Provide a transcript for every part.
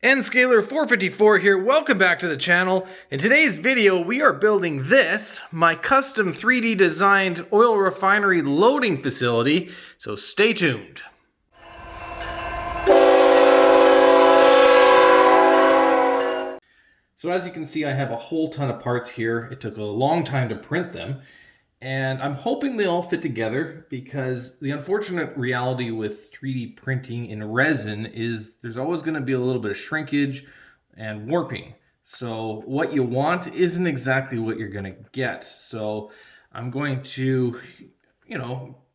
Nscaler 454 here, welcome back to the channel. In today's video we are building this, my custom 3D designed oil refinery loading facility, so stay tuned. So as you can see, I have a whole ton of parts here. It took a long time to print them, and I'm hoping they all fit together because the unfortunate reality with 3D printing in resin is there's always going to be a little bit of shrinkage and warping. So what you want isn't exactly what you're going to get. So I'm going to,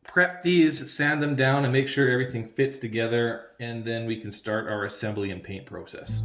prep these, sand them down, and make sure everything fits together, and then we can start our assembly and paint process.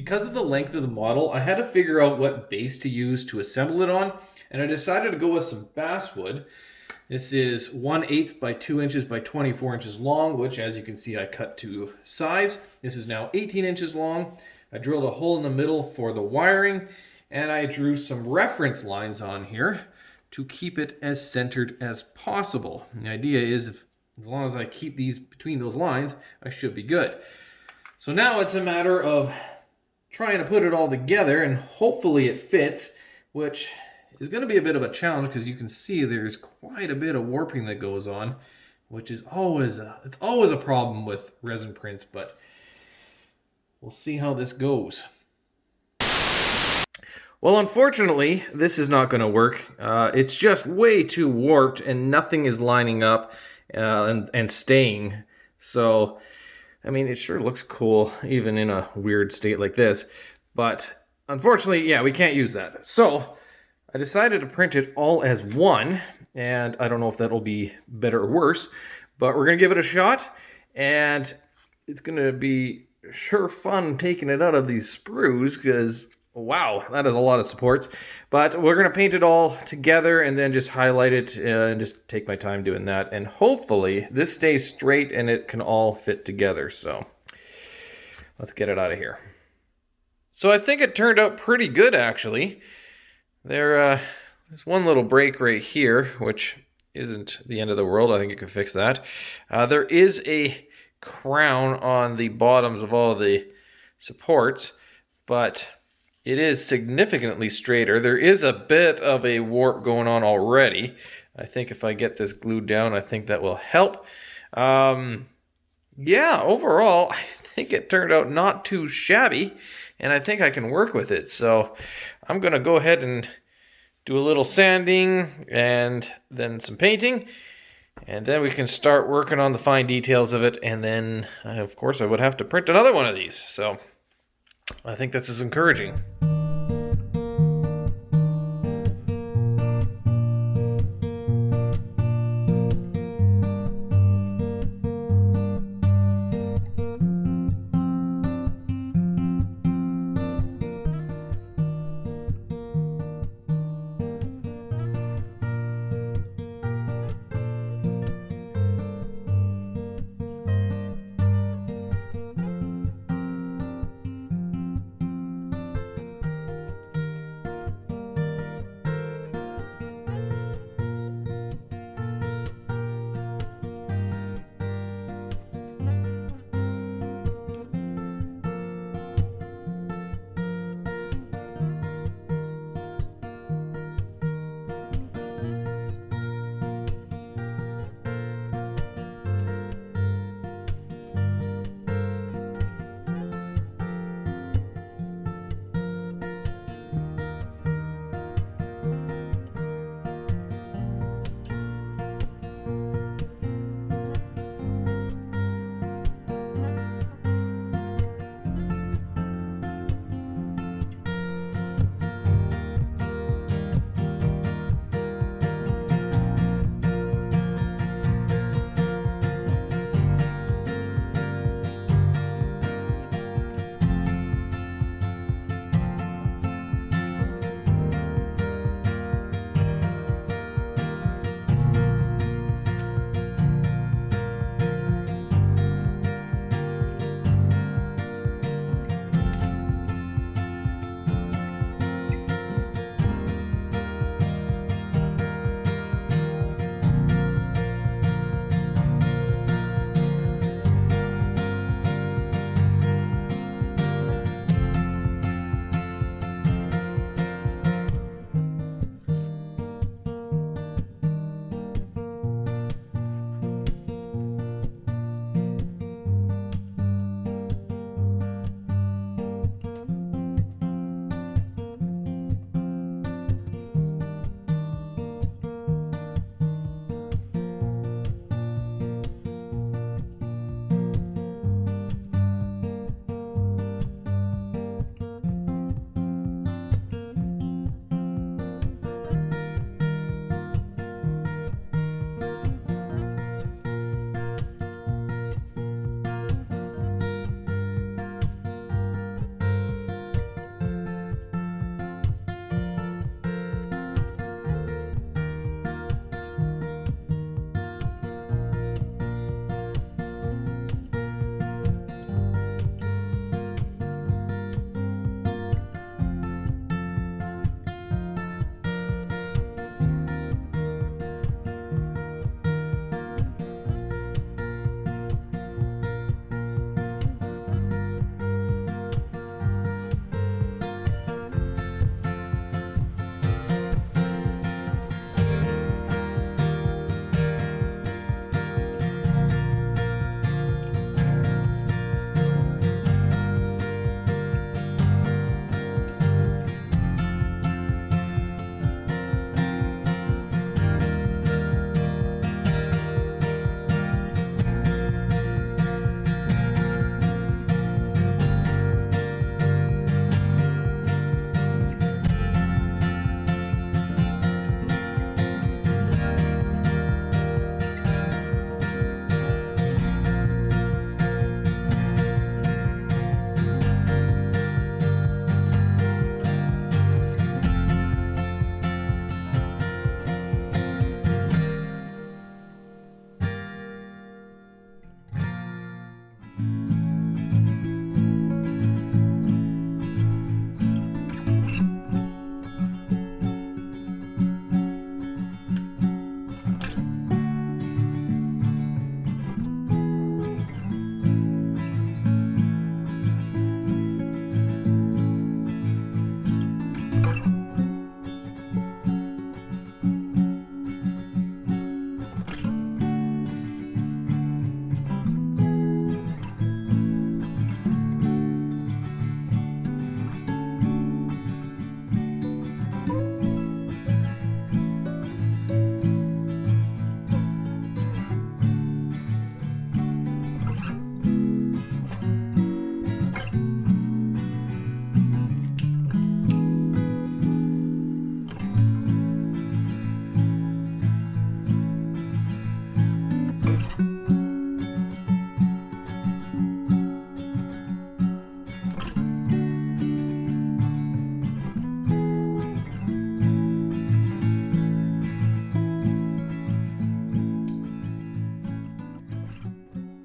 because of the length of the model, I had to figure out what base to use to assemble it on, and I decided to go with some basswood. This is 1/8 by 2 inches by 24 inches long, which, as you can see, I cut to size. This is now 18 inches long. I drilled a hole in the middle for the wiring, and I drew some reference lines on here to keep it as centered as possible. The idea is, as long as I keep these between those lines, I should be good. So now it's a matter of trying to put it all together, and hopefully it fits, which is going to be a bit of a challenge because you can see there's quite a bit of warping that goes on, which is always a problem with resin prints, but we'll see how this goes. Well, unfortunately, this is not going to work. It's just way too warped and nothing is lining up and staying. So, I mean, it sure looks cool even in a weird state like this. But unfortunately, yeah, we can't use that. So I decided to print it all as one. And I don't know if that'll be better or worse, but we're going to give it a shot. And it's going to be sure fun taking it out of these sprues because, wow, that is a lot of supports. But we're going to paint it all together and then just highlight it and just take my time doing that. And hopefully this stays straight and it can all fit together. So let's get it out of here. So I think it turned out pretty good, actually. There's one little break right here, which isn't the end of the world. I think you can fix that. There is a crown on the bottoms of all the supports, but it is significantly straighter. There is a bit of a warp going on already. I think if I get this glued down, I think that will help. Yeah, overall, I think it turned out not too shabby, and I think I can work with it. So I'm going to go ahead and do a little sanding and then some painting, and then we can start working on the fine details of it. And then, of course, I would have to print another one of these. So I think this is encouraging.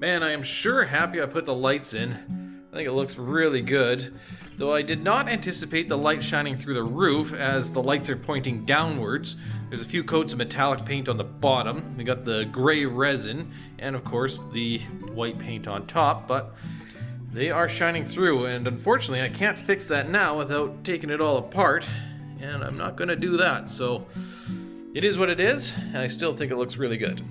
Man, I am sure happy I put the lights in. I think it looks really good. Though I did not anticipate the light shining through the roof, as the lights are pointing downwards. There's a few coats of metallic paint on the bottom. We got the gray resin, and of course the white paint on top, but they are shining through, and unfortunately I can't fix that now without taking it all apart, and I'm not gonna do that, so it is what it is, and I still think it looks really good.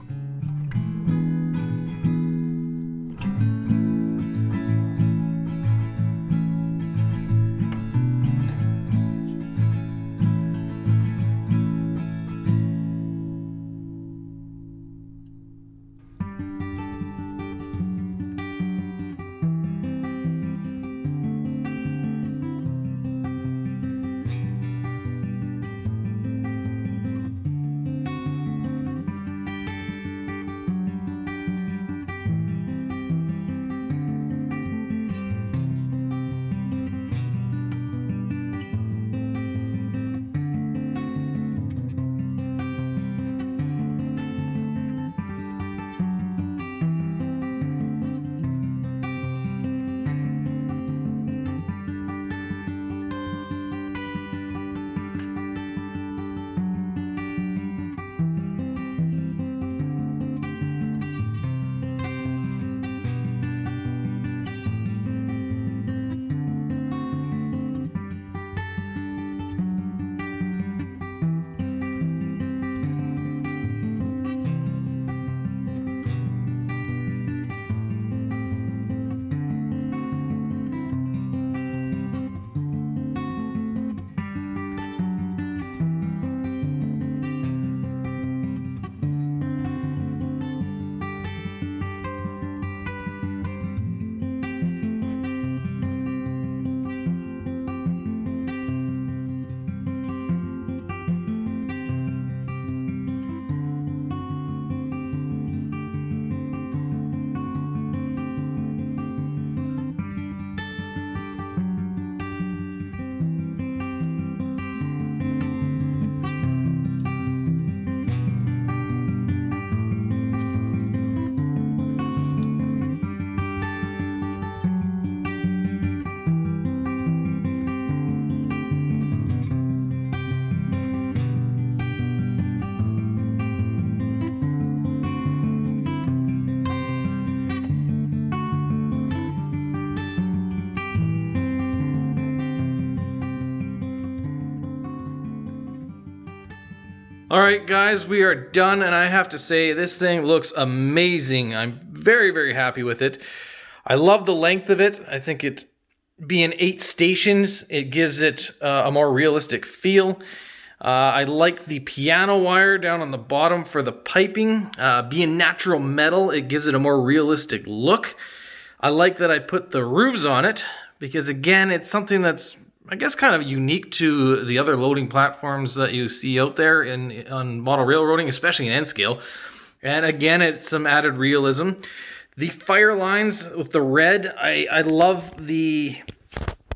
Alright guys, we are done, and I have to say this thing looks amazing. I'm very, very happy with it. I love the length of it. I think it being 8 stations, it gives it a more realistic feel. I like the piano wire down on the bottom for the piping. Being natural metal, it gives it a more realistic look. I like that I put the roofs on it, because again, it's something that's, I guess, kind of unique to the other loading platforms that you see out there on model railroading, especially in Nscale. And again, it's some added realism. The fire lines with the red, I love the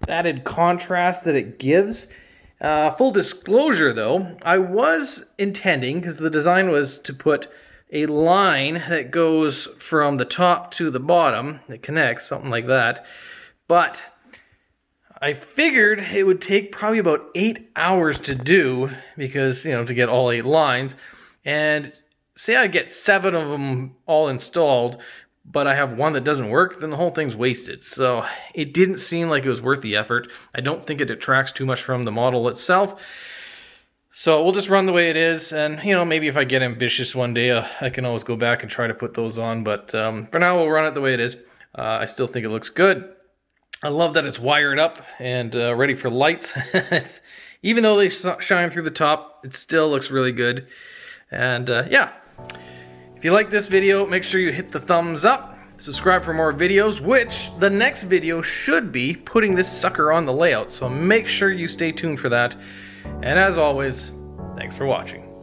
added contrast that it gives. Full disclosure though, I was intending, because the design was to put a line that goes from the top to the bottom, that connects, something like that. But I figured it would take probably about 8 hours to do, because, you know, to get all 8 lines. And say I get 7 of them all installed, but I have one that doesn't work, then the whole thing's wasted. So it didn't seem like it was worth the effort. I don't think it detracts too much from the model itself. So we'll just run the way it is, and, you know, maybe if I get ambitious one day, I can always go back and try to put those on. But for now, we'll run it the way it is. I still think it looks good. I love that it's wired up and ready for lights. Even though they shine through the top, it still looks really good. And yeah, if you like this video, make sure you hit the thumbs up. Subscribe for more videos, which the next video should be putting this sucker on the layout. So make sure you stay tuned for that. And as always, thanks for watching.